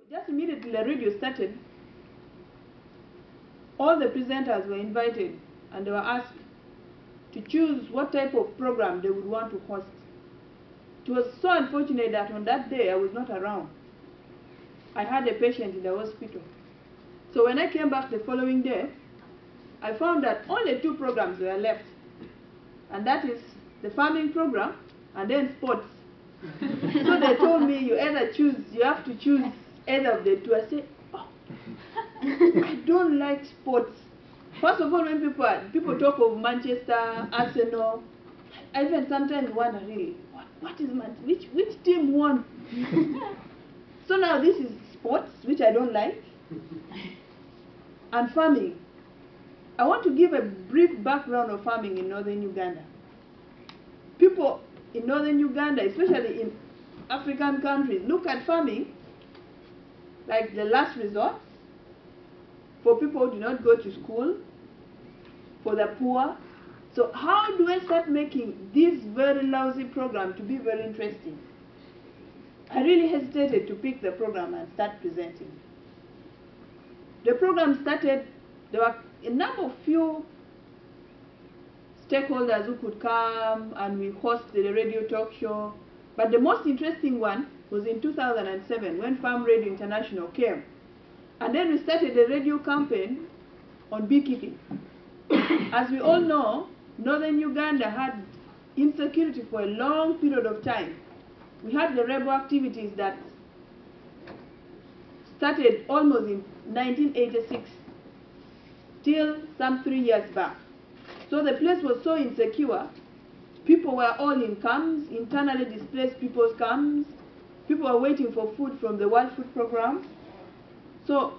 Just immediately the radio started, all the presenters were invited and they were asked to choose what type of program they would want to host. It was so unfortunate that on that day I was not around. I had a patient in the hospital. So when I came back the following day, I found that only 2 programs were left. And that is the farming program and then sports. So they told me you have to choose either of the 2. I said, oh, I don't like sports. First of all, when people talk of Manchester, Arsenal, I even sometimes wonder really, what is which team won? So now this is sports, which I don't like, and farming. I want to give a brief background of farming in northern Uganda. People in northern Uganda, especially in African countries, look at farming like the last resort for people who do not go to school, for the poor. So how do I start making this very lousy program to be very interesting? I really hesitated to pick the program and start presenting. The program started, there were a number of few stakeholders who could come and we hosted the radio talk show. But the most interesting one was in 2007 when Farm Radio International came. And then we started a radio campaign on beekeeping. As we all know, northern Uganda had insecurity for a long period of time. We had the rebel activities that started almost in 1986 till some 3 years back. So the place was so insecure. People were all in camps, internally displaced people's camps. People were waiting for food from the World Food Program. So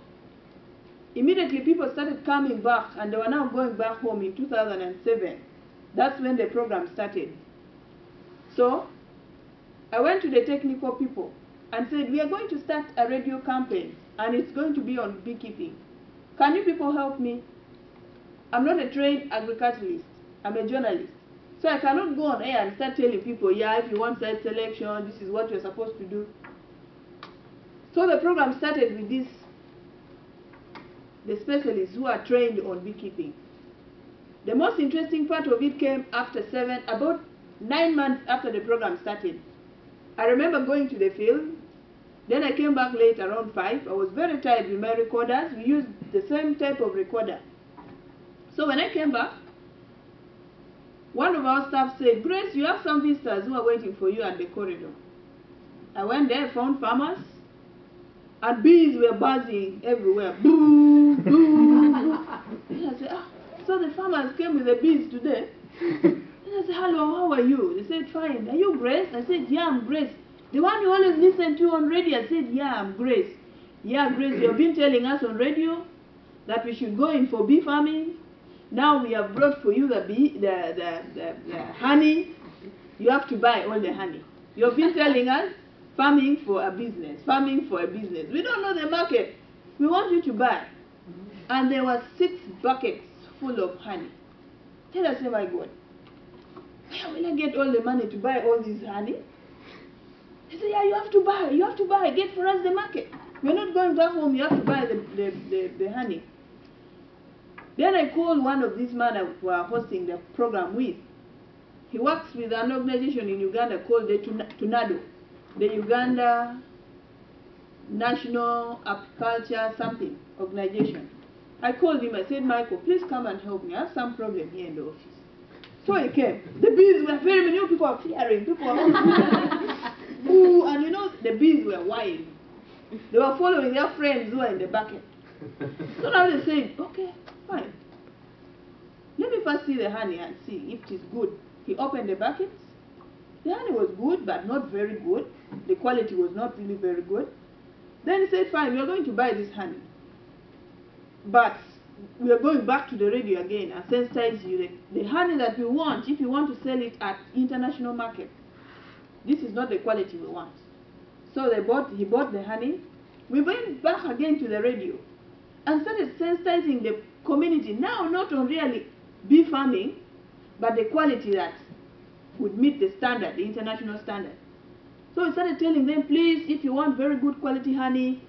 immediately people started coming back and they were now going back home in 2007. That's when the program started. So I went to the technical people and said, we are going to start a radio campaign and it's going to be on beekeeping. Can you people help me? I'm not a trained agriculturalist, I'm a journalist. So I cannot go on air and start telling people, yeah, if you want site selection, this is what you're supposed to do. So the program started with the specialists who are trained on beekeeping. The most interesting part of it came after about 9 months after the program started. I remember going to the field, then I came back late around 5. I was very tired with my recorders. We used the same type of recorder. So when I came back, one of our staff said, Grace, you have some visitors who are waiting for you at the corridor. I went there, found farmers, and bees were buzzing everywhere. Boo, boo. And I said, so the farmers came with the bees today. And I said, hello, how are you? They said, fine. Are you Grace? I said, yeah, I'm Grace. The one you always listen to on radio? I said, yeah, I'm Grace. Yeah, Grace, you have been telling us on radio that we should go in for bee farming. Now we have brought for you the honey. You have to buy all the honey. You have been telling us farming for a business, farming for a business. We don't know the market. We want you to buy. And there were 6 buckets full of honey. Tell us, oh my God, where will I get all the money to buy all this honey? They said, yeah, you have to buy, get for us the market. We're not going back home, you have to buy the honey. Then I called one of these men who are hosting the program with. He works with an organization in Uganda called the TUNADO, the Uganda National Agriculture something organization. I called him, I said, Michael, please come and help me. I have some problem here in the office. So he came. The bees were very many people were clearing. People were ooh, and you know, the bees were wild. They were following their friends who were in the bucket. So now they said, okay, fine. Let me first see the honey and see if it is good. He opened the buckets. The honey was good, but not very good. The quality was not really very good. Then he said, fine, we are going to buy this honey. But we are going back to the radio again and sensitize you. The honey that we want, if you want to sell it at international market, this is not the quality we want. So he bought the honey. We went back again to the radio and started sensitizing the community, now not on really bee farming, but the quality that would meet the standard, the international standard. So we started telling them, please, if you want very good quality honey,